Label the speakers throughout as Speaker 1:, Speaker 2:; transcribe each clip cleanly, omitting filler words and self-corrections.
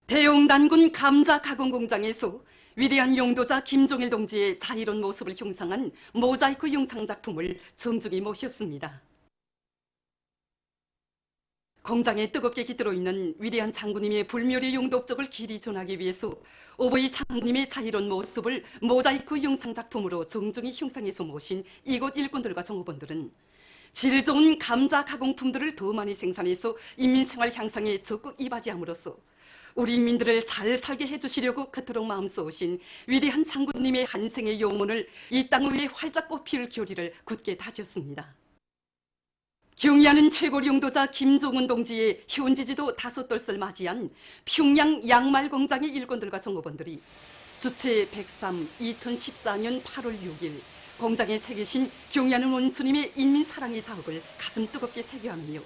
Speaker 1: 대용단군 감자 가공 공장에서 위대한 용도자 김종일 동지의 자유로운 모습을 흉상한 모자이크 영상 작품을 정중히 모셨습니다. 공장에 뜨겁게 깃들어 있는 위대한 장군님의 불멸의 용도 업적을 길이 전하기 위해서 오보이 장군님의 자유로운 모습을 모자이크 영상 작품으로 정중히 흉상해서 모신 이곳 일꾼들과 종업원들은 질 좋은 감자 가공품들을 더 많이 생산해서 인민생활 향상에 적극 이바지함으로써 우리 인민들을 잘 살게 해주시려고 그토록 마음써오신 위대한 장군님의 한생의 영혼을 이 땅 위에 활짝 꽃피울 교리를 굳게 다졌습니다. 경의하는 최고 용도자 김종은 동지의 현지지도 5돌을 맞이한 평양 양말 공장의 일꾼들과 종업원들이 주체 103 2014년 8월 6일 공장에 새기신 경의하는 원수님의 인민사랑의 자업을 가슴 뜨겁게 새겨하며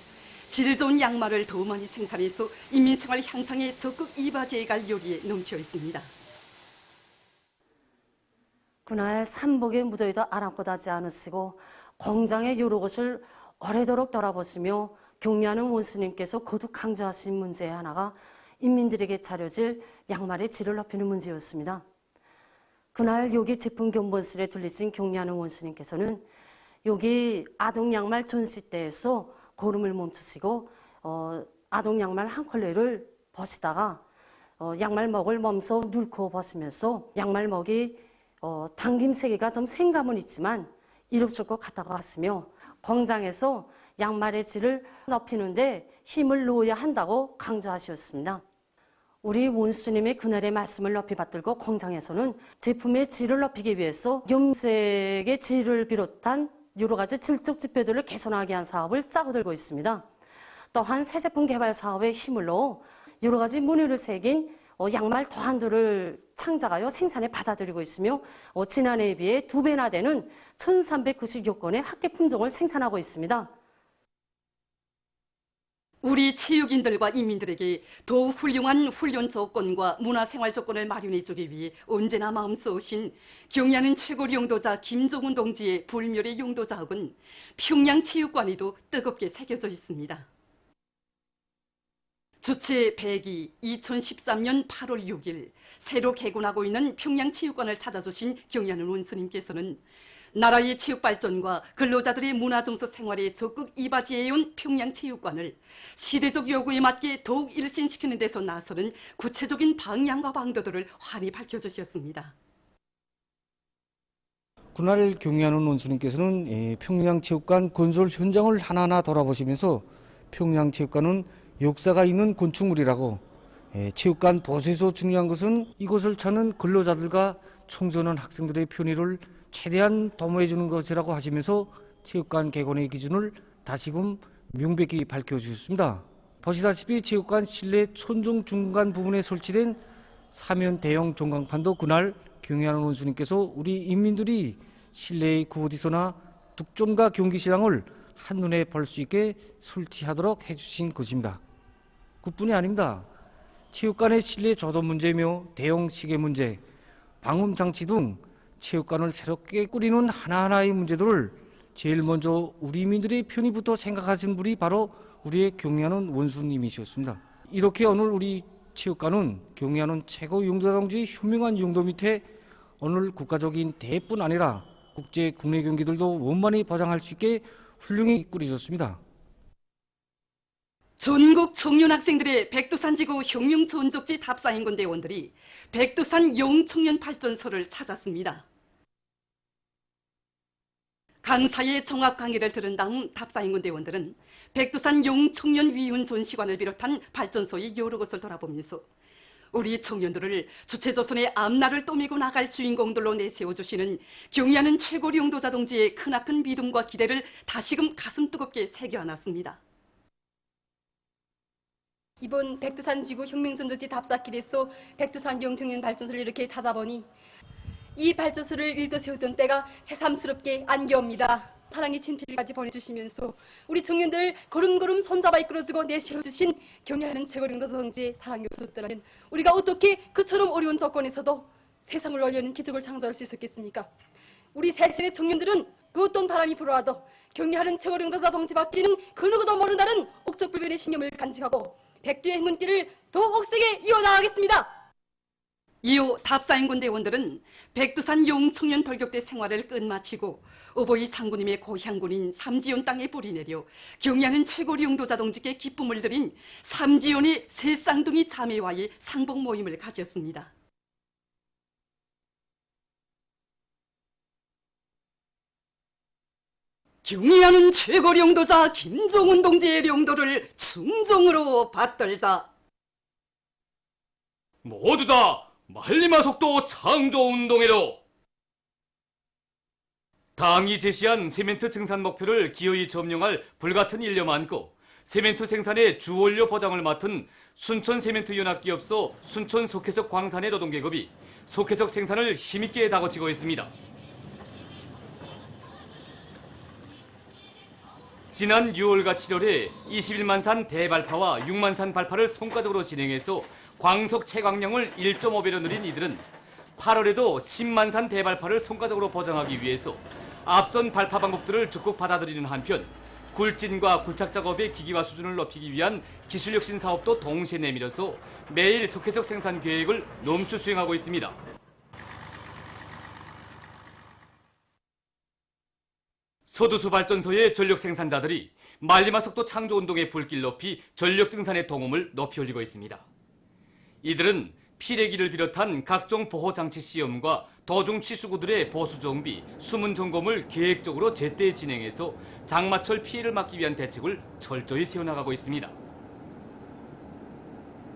Speaker 1: 질 좋은 양말을 더 많이 생산해서 인민생활 향상에 적극 이바지해갈 요리에 넘쳐 있습니다.
Speaker 2: 그날 삼복의 무더위도 아랑곳하지 않으시고 공장의 여러 곳을 오래도록 돌아보시며 경리하는 원수님께서 거듭 강조하신 문제 하나가 인민들에게 차려질 양말의 질을 높이는 문제였습니다. 그날 여기 제품 견본실에 둘리신 경리하는 원수님께서는 여기 아동 양말 전시 때에서 걸음을 멈추시고 아동 양말 한 컬레를 벗시다가 양말목을 멈춰 눌고 벗으면서 양말목이 당김 세계가 좀 생감은 있지만 이롭질 것 같다고 하시며 공장에서 양말의 질을 높이는데 힘을 넣어야 한다고 강조하셨습니다. 우리 원수님의 그날의 말씀을 높이 받들고 공장에서는 제품의 질을 높이기 위해서 염색의 질을 비롯한 여러 가지 질적 지표들을 개선하기 위한 사업을 짜고 들고 있습니다. 또한 새 제품 개발 사업에 힘을 넣어 여러 가지 문의를 새긴 양말 더한들을 창작하여 생산에 받아들이고 있으며 지난해에 비해 2배나 되는 1390여 건의 학계 품종을 생산하고 있습니다.
Speaker 1: 우리 체육인들과 인민들에게 더욱 훌륭한 훈련 조건과 문화생활 조건을 마련해주기 위해 언제나 마음써오신 경의하는 최고 용도자 김종은 동지의 불멸의 용도자학은 평양체육관에도 뜨겁게 새겨져 있습니다. 주체 102 2013년 8월 6일 새로 개관하고 있는 평양체육관을 찾아주신 경의하는 원수님께서는 나라의 체육 발전과 근로자들의 문화정서 생활에 적극 이바지해온 평양체육관을 시대적 요구에 맞게 더욱 일신시키는 데서 나서는 구체적인 방향과 방도들을 환히 밝혀주셨습니다.
Speaker 3: 그날 경의하는 원수님께서는 평양체육관 건설 현장을 하나하나 돌아보시면서 평양체육관은 역사가 있는 건축물이라고 체육관 보수에서 중요한 것은 이곳을 찾는 근로자들과 청소년 학생들의 편의를 최대한 도모해 주는 것이라고 하시면서 체육관 개관의 기준을 다시금 명백히 밝혀주셨습니다. 보시다시피 체육관 실내 천정 중간 부분에 설치된 사면 대형 전광판도 그날 경의하는 원수님께서 우리 인민들이 실내의 그 어디서나 득점과 경기시장을 한눈에 볼 수 있게 설치하도록 해주신 것입니다. 그뿐이 아닙니다. 체육관의 실내 조도 문제며 대형 시계 문제, 방음 장치 등 체육관을 새롭게 꾸리는 하나하나의 문제들을 제일 먼저 우리 민들의 편의부터 생각하신 분이 바로 우리의 경의하는 원수님이셨습니다. 이렇게 오늘 우리 체육관은 경의하는 최고 용도자 동지의 현명한 용도 밑에 오늘 국가적인 대회뿐 아니라 국제 국내 경기들도 원만히 보장할 수 있게 훌륭히 꾸려졌습니다.
Speaker 1: 전국 청년 학생들의 백두산지구 혁명전적지 답사행군 대원들이 백두산 영청년 발전소를 찾았습니다. 강사의 종합 강의를 들은 다음 답사행군 대원들은 백두산 영청년 위훈 전시관을 비롯한 발전소의 여러 곳을 돌아보면서 우리 청년들을 주체조선의 앞날을 떠밀고 나갈 주인공들로 내세워주시는 경의하는 최고 용도자 동지의 크나큰 믿음과 기대를 다시금 가슴 뜨겁게 새겨안았습니다.
Speaker 4: 이번 백두산 지구 혁명전적지 답사길에서 백두산 영청년 발전소를 이렇게 찾아보니 이 발전소를 일떠 세우던 때가 새삼스럽게 안겨옵니다. 사랑의 친필까지 보내주시면서 우리 청년들을 걸음걸음 손잡아 이끌어주고 내세워주신 경의하는 최고 용도자 동지의 사랑이 없었더라면 우리가 어떻게 그처럼 어려운 조건에서도 세상을 올려는 기적을 창조할 수 있었겠습니까? 우리 세상의 청년들은 그 어떤 바람이 불어와도 경의하는 최고 용도자 동지 밖에는 그 누구도 모른다는 옥적불변의 신념을 간직하고 백두의 행군길을 더욱 억세게 이어나가겠습니다.
Speaker 1: 이후 답사행군 대원들은 백두산 용청년 돌격대 생활을 끝마치고 어버이 장군님의 고향군인 삼지연 땅에 뿌리 내려 경의하는 최고 용도자 동지께 기쁨을 드린 삼지연의 새 쌍둥이 자매와의 상봉 모임을 가졌습니다. 경의하는 최고 용도자 김종훈 동지의 용도를 충정으로 받들자.
Speaker 5: 모두 다 말리마속도 창조운동회로 당이 제시한 세멘트 증산 목표를 기어이 점령할 불같은 일념 안고 세멘트 생산의 주원료 보장을 맡은 순천세멘트연합기업소 순천 속해석 광산의 노동계급이 속해석 생산을 힘있게 다그치고 있습니다. 지난 6월과 7월에 21만산 대발파와 6만산 발파를 성과적으로 진행해서 광석 채광량을 1.5배로 늘린 이들은 8월에도 10만산 대발파를 성과적으로 보장하기 위해서 앞선 발파 방법들을 적극 받아들이는 한편 굴진과 굴착 작업의 기기화 수준을 높이기 위한 기술혁신 사업도 동시에 내밀어서 매일 속해석 생산 계획을 넘쳐 수행하고 있습니다. 서두수 발전소의 전력 생산자들이 말리마속도 창조운동의 불길 높이 전력 증산의 동음을 높이 올리고 있습니다. 이들은 피레기를 비롯한 각종 보호장치 시험과 도중 취수구들의 보수 정비, 수문 점검을 계획적으로 제때 진행해서 장마철 피해를 막기 위한 대책을 철저히 세워나가고 있습니다.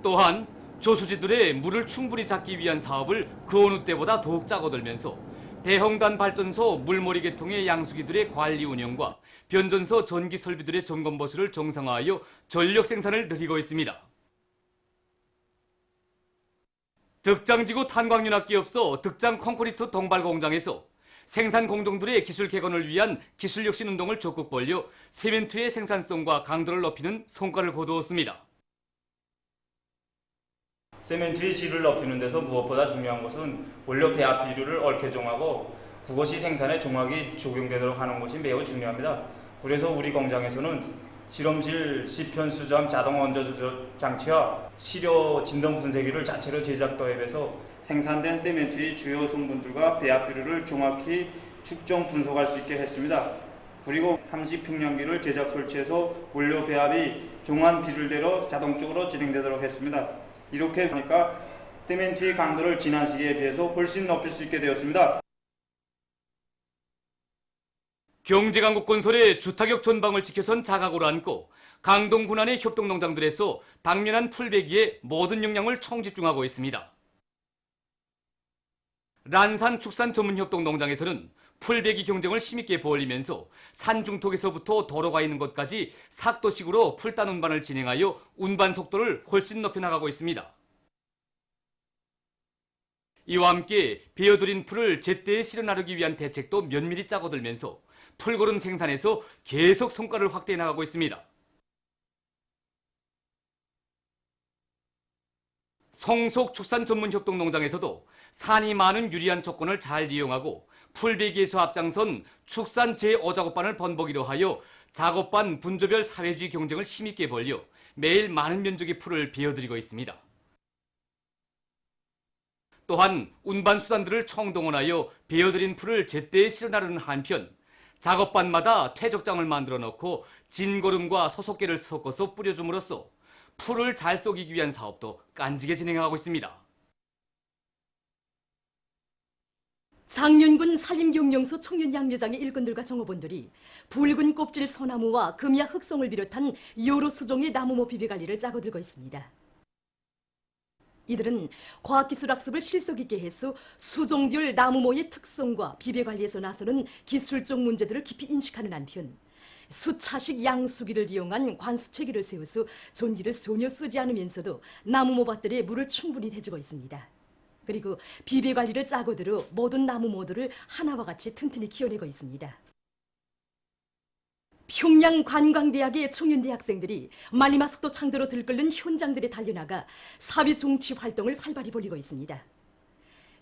Speaker 5: 또한 조수지들의 물을 충분히 잡기 위한 사업을 그 어느 때보다 더욱 짜고들면서 대형단 발전소 물몰이 계통의 양수기들의 관리 운영과 변전소 전기 설비들의 점검 보수를 정상화하여 전력 생산을 늘리고 있습니다. 덕장지구 탄광연합기업소 덕장 콘크리트 동발 공장에서 생산 공정들의 기술 개선을 위한 기술혁신 운동을 적극 벌여 세멘트의 생산성과 강도를 높이는 성과를 거두었습니다.
Speaker 6: 세멘트의 질을 높이는 데서 무엇보다 중요한 것은 원료 배합 비율을 옳게 정하고 그것이 생산에 정확히 적용되도록 하는 것이 매우 중요합니다. 그래서 우리 공장에서는 실험실 시편 수점 자동 원조 조절 장치와 시료 진동 분쇄기를 자체로 제작 도입해서 생산된 세멘트의 주요 성분들과 배합 비율을 정확히 측정 분석할 수 있게 했습니다. 그리고 함식 평량기를 제작 설치해서 원료 배합이 정한 비율대로 자동적으로 진행되도록 했습니다. 이렇게 하니까 세멘트의 강도를 지난 시기에 비해서 훨씬 높일 수 있게 되었습니다.
Speaker 5: 경제강국 건설의 주타격 전방을 지켜선 자각으로 안고 강동 군안의 협동농장들에서 당면한 풀베기에 모든 역량을 총집중하고 있습니다. 란산 축산 전문협동농장에서는 풀베기 경쟁을 힘있게 벌이면서 산중턱에서부터 도로가 있는 곳까지 삭도식으로 풀단 운반을 진행하여 운반 속도를 훨씬 높여나가고 있습니다. 이와 함께 베어들인 풀을 제때에 실어 나르기 위한 대책도 면밀히 짜고들면서 풀거름 생산에서 계속 성과를 확대해 나가고 있습니다. 성속 축산 전문 협동농장에서도 산이 많은 유리한 조건을 잘 이용하고 풀베기에서 앞장선 축산 제5작업반을 번복이로 하여 작업반 분조별 사회주의 경쟁을 힘있게 벌여 매일 많은 면적의 풀을 베어들이고 있습니다. 또한 운반 수단들을 총동원하여 베어들인 풀을 제때에 실어 나르는 한편 작업반마다 퇴적장을 만들어 놓고 진거름과 소속개를 섞어서 뿌려줌으로써 풀을 잘 쏘기 위한 사업도 깐지게 진행하고 있습니다.
Speaker 7: 장윤군 산림경영소 청년양묘장의 일꾼들과 정호본들이 붉은 껍질 소나무와 금야 흑송을 비롯한 여러 수종의 나무모 비비관리를 짜고 들고 있습니다. 이들은 과학기술 학습을 실속 있게 해서 수종별 나무모의 특성과 비배관리에서 나서는 기술적 문제들을 깊이 인식하는 한편 수차식 양수기를 이용한 관수체계를 세워서 전기를 전혀 쓰지 않으면서도 나무모밭들에 물을 충분히 해주고 있습니다. 그리고 비배관리를 짜고 들어 모든 나무모들을 하나와 같이 튼튼히 키워내고 있습니다. 평양관광대학의 청년대학생들이 말리마속도 창도로 들끓는 현장들에 달려나가 사회 정치 활동을 활발히 벌이고 있습니다.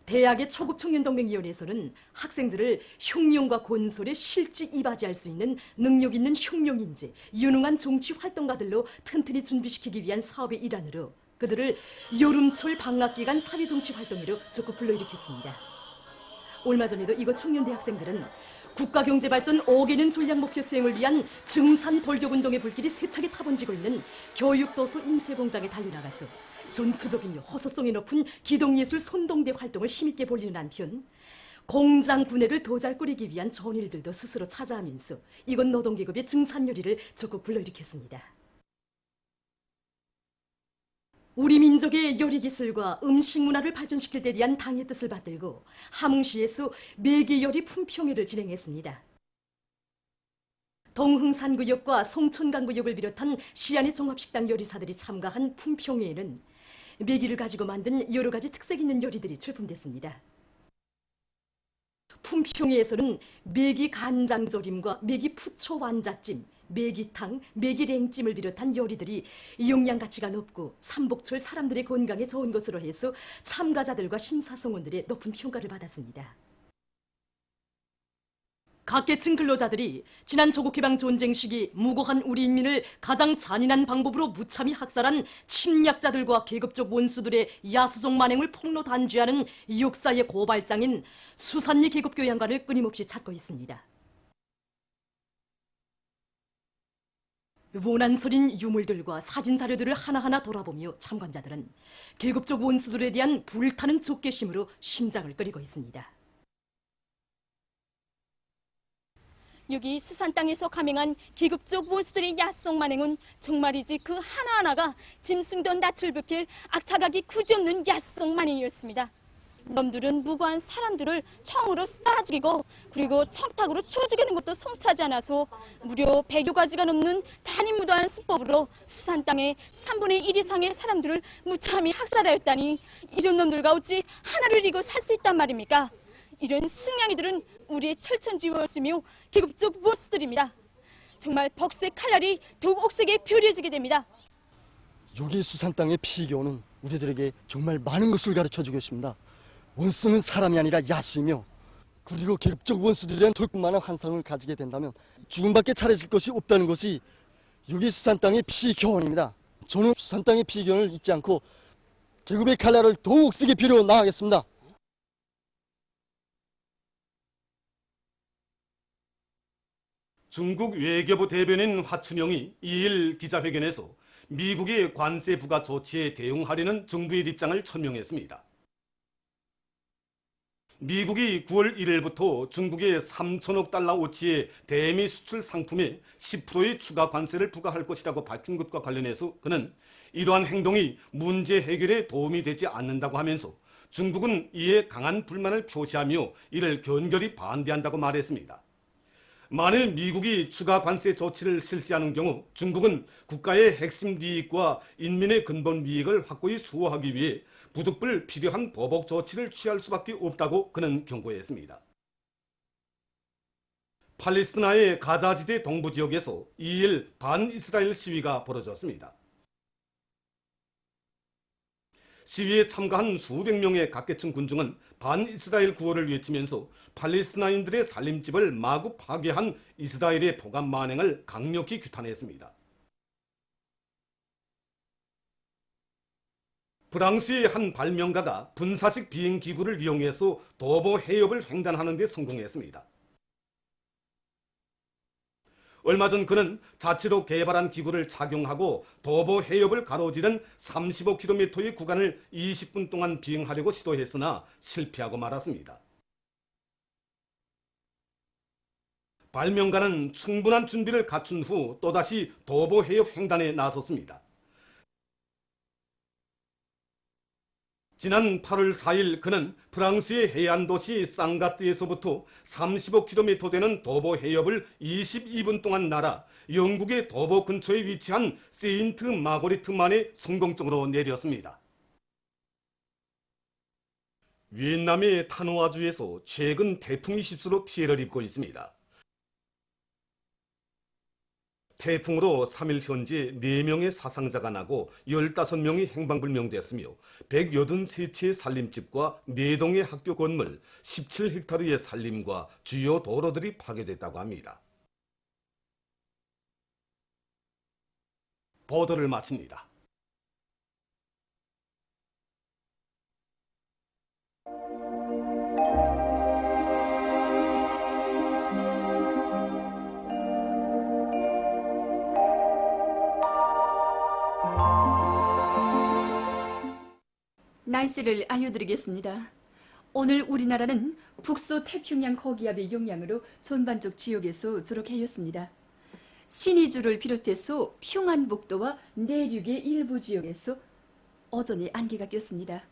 Speaker 7: 대학의 초급 청년동맹위원회에서는 학생들을 흉룡과 곤솔에 실제 이바지할 수 있는 능력 있는 흉룡인재, 유능한 정치 활동가들로 튼튼히 준비시키기 위한 사업의 일환으로 그들을 여름철 방학기간 사회정치 활동으로 적극 불러일으켰습니다. 얼마 전에도 이곳 청년대학생들은 국가경제발전 5개년 전략목표 수행을 위한 증산 돌격운동의 불길이 세차게 타번지고 있는 교육도서 인쇄공장에 달려나가서 전투적이며 호소성이 높은 기동예술 선동대 활동을 힘있게 벌이는 한편 공장 구내를 더 잘 꾸리기 위한 전일들도 스스로 찾아하면서 이곳 노동계급의 증산열의를 적극 불러일으켰습니다. 우리 민족의 요리기술과 음식문화를 발전시킬 데 대한 당의 뜻을 받들고 함흥시에서 매기요리 품평회를 진행했습니다. 동흥산구역과 송천강구역을 비롯한 시안의 종합식당 요리사들이 참가한 품평회에는 매기를 가지고 만든 여러 가지 특색 있는 요리들이 출품됐습니다. 품평회에서는 매기 간장조림과 매기 푸초 완자찜, 매기탕, 매기랭찜을 비롯한 요리들이 영양 가치가 높고 삼복철 사람들의 건강에 좋은 것으로 해서 참가자들과 심사성원들의 높은 평가를 받았습니다. 각 계층 근로자들이 지난 조국해방 전쟁 시기 무고한 우리 인민을 가장 잔인한 방법으로 무참히 학살한 침략자들과 계급적 원수들의 야수적 만행을 폭로 단죄하는 역사의 고발장인 수산리 계급교양관을 끊임없이 찾고 있습니다. 원한서린 유물들과 사진 자료들을 하나하나 돌아보며 참관자들은 계급적 원수들에 대한 불타는 적개심으로 심장을 끓이고 있습니다.
Speaker 8: 여기 수산 땅에서 감행한 계급적 원수들의 야성 만행은 정말이지 그 하나하나가 짐승던 낯을 벗길 악착하기 굳이없는 야성 만행이었습니다. 놈들은 무고한 사람들을 총으로 쏴 죽이고 그리고 청탁으로 쳐 죽이는 것도 성차지 않아서 무려 100여 가지가 넘는 잔인무도한 수법으로 수산 땅의 3분의 1 이상의 사람들을 무참히 학살하였다니 이런 놈들과 어찌 하나를 이고 살 수 있단 말입니까? 이런 승냥이들은 우리의 철천지우였으며 계급적 원수들입니다. 정말 벅세 칼날이 더욱 억세게 벼려지게 됩니다.
Speaker 9: 여기 수산 땅의 피교는 우리들에게 정말 많은 것을 가르쳐주고 있습니다. 원수는 사람이 아니라 야수이며 그리고 계급적 원수들에 대한 덜뿐만한 환상을 가지게 된다면 죽음밖에 차려질 것이 없다는 것이 여기 수산 땅의 피교원입니다. 저는 수산 땅의 피교원을 잊지 않고 계급의 칼날을 더욱 세게 벼려 나가겠습니다.
Speaker 10: 중국 외교부 대변인 화춘영이 2일 기자회견에서 미국의 관세 부과 조치에 대응하려는 정부의 입장을 천명했습니다. 미국이 9월 1일부터 중국에 3천억 달러 어치의 대미 수출 상품에 10%의 추가 관세를 부과할 것이라고 밝힌 것과 관련해서 그는 이러한 행동이 문제 해결에 도움이 되지 않는다고 하면서 중국은 이에 강한 불만을 표시하며 이를 견결히 반대한다고 말했습니다. 만일 미국이 추가 관세 조치를 실시하는 경우 중국은 국가의 핵심利益과 인민의 근본利益을 확고히 수호하기 위해 부득불 필요한 보복 조치를 취할 수밖에 없다고 그는 경고했습니다. 팔레스티나의 가자지대 동부 지역에서 2일 반이스라엘 시위가 벌어졌습니다. 시위에 참가한 수백 명의 각계층 군중은 반이스라엘 구호를 외치면서 팔레스티나인들의 살림집을 마구 파괴한 이스라엘의 포감 만행을 강력히 규탄했습니다. 프랑스의 한 발명가가 분사식 비행기구를 이용해서 도보 해협을 횡단하는 데 성공했습니다. 얼마 전 그는 자체로 개발한 기구를 착용하고 도보 해협을 가로지른 35km의 구간을 20분 동안 비행하려고 시도했으나 실패하고 말았습니다. 발명가는 충분한 준비를 갖춘 후 또다시 도보 해협 횡단에 나섰습니다. 지난 8월 4일 그는 프랑스의 해안 도시 쌍가뜨에서부터 35km 되는 도보 해협을 22분 동안 날아 영국의 도보 근처에 위치한 세인트 마고리트만에 성공적으로 내렸습니다. 위엔남의 타노아주에서 최근 태풍이 휩쓸어 피해를 입고 있습니다. 태풍으로 3일 현재 4명의 사상자가 나고 15명이 행방불명됐으며 183채의 살림집과 4동의 학교 건물, 17헥타르의 산림과 주요 도로들이 파괴됐다고 합니다. 보도를 마칩니다.
Speaker 11: 날씨를 알려드리겠습니다. 오늘 우리나라는 북서태평양 고기압의 영향으로 전반적 지역에서 주로 개였습니다. 신의주를 비롯해서 평안북도와 내륙의 일부 지역에서 오전에 안개가 꼈습니다.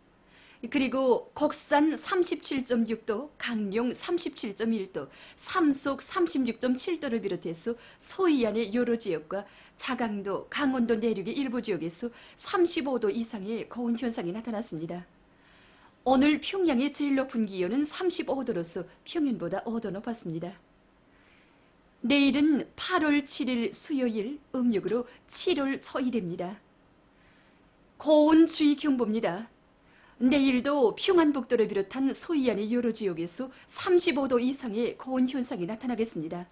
Speaker 11: 그리고 곡산 37.6도, 강릉 37.1도, 삼속 36.7도를 비롯해서 소이안의 여러 지역과 자강도, 강원도 내륙의 일부 지역에서 35도 이상의 고온 현상이 나타났습니다. 오늘 평양의 제일 높은 기온은 35도로서 평년보다 5도 높았습니다. 내일은 8월 7일 수요일, 음력으로 7월 초일입니다. 고온주의 경보입니다. 내일도 평안북도를 비롯한 소이안의 여러 지역에서 35도 이상의 고온 현상이 나타나겠습니다.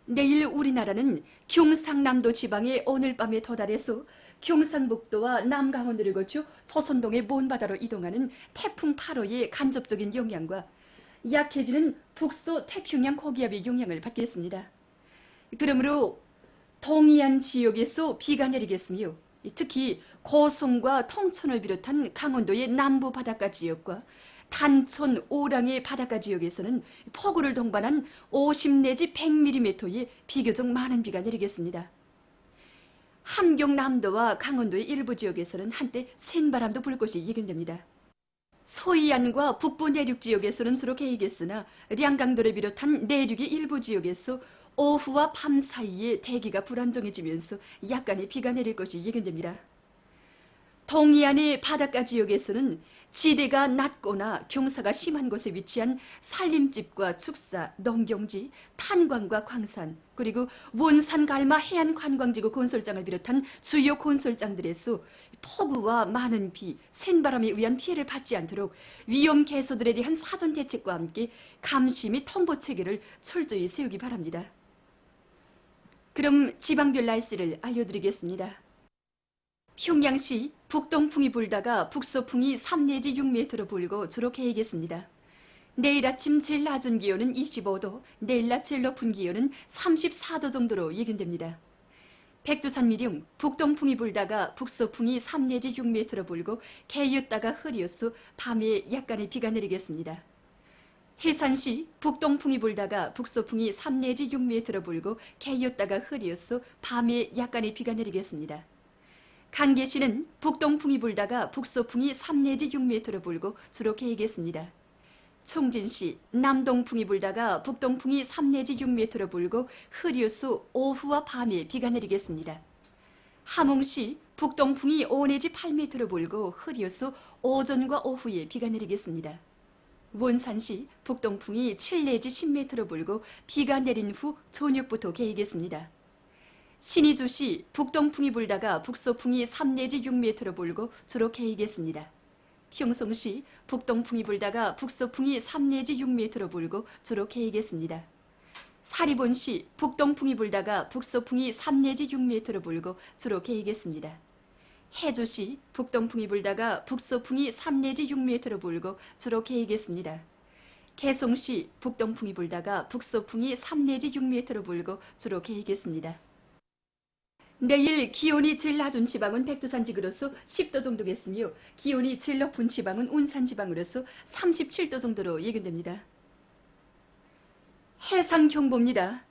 Speaker 11: 내일 우리나라는 경상남도 지방에 오늘 밤에 도달해서 경상북도와 남강원도를 거쳐 조선동의 먼바다로 이동하는 태풍 8호의 간접적인 영향과 약해지는 북서태평양 고기압의 영향을 받겠습니다. 그러므로 동해안 지역에서 비가 내리겠으며 특히 고성과 통천을 비롯한 강원도의 남부 바닷가 지역과 단천, 오랑의 바닷가 지역에서는 폭우를 동반한 50 내지 100mm의 비교적 많은 비가 내리겠습니다. 함경남도와 강원도의 일부 지역에서는 한때 센바람도 불 것이 예견됩니다. 소이안과 북부 내륙 지역에서는 주로 개이겠으나 량강도를 비롯한 내륙의 일부 지역에서 오후와 밤 사이에 대기가 불안정해지면서 약간의 비가 내릴 것이 예견됩니다. 동해안의 바닷가 지역에서는 지대가 낮거나 경사가 심한 곳에 위치한 산림집과 축사, 농경지, 탄광과 광산, 그리고 원산 갈마 해안관광지구 건설장을 비롯한 주요 건설장들에서 폭우와 많은 비, 센바람에 의한 피해를 받지 않도록 위험 개소들에 대한 사전 대책과 함께 감시 및 통보 체계를 철저히 세우기 바랍니다. 그럼 지방별 날씨를 알려드리겠습니다. 평양시 북동풍이 불다가 북서풍이 3 내지 6m로 불고 주로 개이겠습니다. 내일 아침 제일 낮은 기온은 25도, 내일 낮 제일 높은 기온은 34도 정도로 예견됩니다. 백두산 미령 북동풍이 불다가 북서풍이 3 내지 6m로 불고 개였다가 흐리어서 밤에 약간의 비가 내리겠습니다. 해산시 북동풍이 불다가 북서풍이 3 내지 6m로 불고 개였다가 흐리어서 밤에 약간의 비가 내리겠습니다. 강계시는 북동풍이 불다가 북서풍이 3 내지 6m로 불고 주로 개이겠습니다. 총진시 남동풍이 불다가 북동풍이 3 내지 6m로 불고 흐려서 오후와 밤에 비가 내리겠습니다. 함흥시 북동풍이 5 내지 8m로 불고 흐려서 오전과 오후에 비가 내리겠습니다. 원산시 북동풍이 7 내지 10m로 불고 비가 내린 후 저녁부터 개이겠습니다. 신의주시 북동풍이 불다가 북서풍이 3 내지 6m로 불고 주로 개이겠습니다. 평성시 북동풍이 불다가 북서풍이 3 내지 6m로 불고 주로 개이겠습니다. 사리본시 북동풍이 불다가 북서풍이 3 내지 6m로 불고 주로 개이겠습니다. 해주시 북동풍이 불다가 북서풍이 3 내지 6m로 불고 주로 개이겠습니다. 개성시 북동풍이 불다가 북서풍이 3 내지 6m로 불고 주로 개이겠습니다. 내일 기온이 제일 낮은 지방은 백두산 지구로서 10도 정도겠으며 기온이 제일 높은 지방은 운산 지방으로서 37도 정도로 예견됩니다. 해상 경보입니다.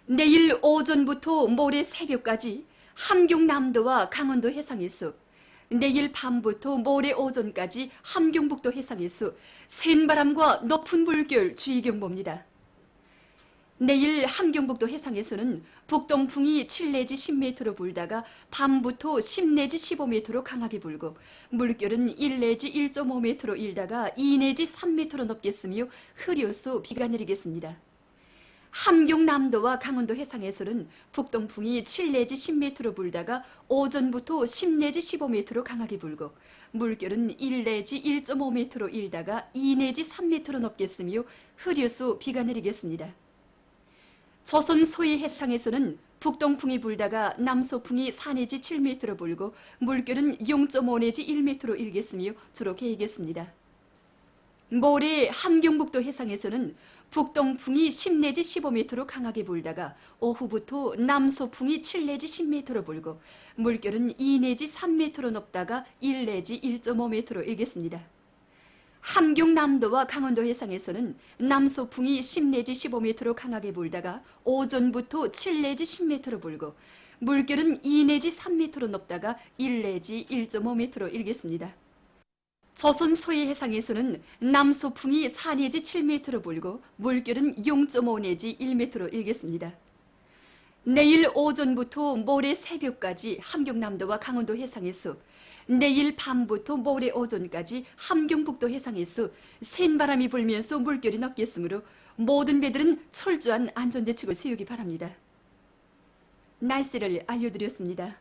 Speaker 11: 내일 오전부터 모레 새벽까지 함경남도와 강원도 해상에서, 내일 밤부터 모레 오전까지 함경북도 해상에서 센바람과 높은 물결 주의 경보입니다. 내일 함경북도 해상에서는 북동풍이 7 내지 10m로 불다가 밤부터 10 내지 15m로 강하게 불고 물결은 1 내지 1.5m로 일다가 2 내지 3m로 넘겠으며 흐려서 비가 내리겠습니다. 함경남도와 강원도 해상에서는 북동풍이 7 내지 10m로 불다가 오전부터 10 내지 15m로 강하게 불고 물결은 1 내지 1.5m로 일다가 2 내지 3m로 넘겠으며 흐려서 비가 내리겠습니다. 조선 서해 해상에서는 북동풍이 불다가 남서풍이 4 내지 7m로 불고 물결은 0.5 내지 1m로 일겠으며 주로 개겠습니다. 모레 함경북도 해상에서는 북동풍이 10 내지 15m로 강하게 불다가 오후부터 남서풍이 7 내지 10m로 불고 물결은 2 내지 3m로 높다가 1 내지 1.5m로 일겠습니다. 함경남도와 강원도 해상에서는 남서풍이 10 내지 15m로 강하게 불다가 오전부터 7 내지 10m로 불고 물결은 2 내지 3m로 높다가 1 내지 1.5m로 일겠습니다. 조선 서해 해상에서는 남서풍이 4 내지 7m로 불고 물결은 0.5 내지 1m로 일겠습니다. 내일 오전부터 모레 새벽까지 함경남도와 강원도 해상에서 내일 밤부터 모레 오전까지 함경북도 해상에서 센 바람이 불면서 물결이 높겠으므로 모든 배들은 철저한 안전대책을 세우기 바랍니다. 날씨를 알려드렸습니다.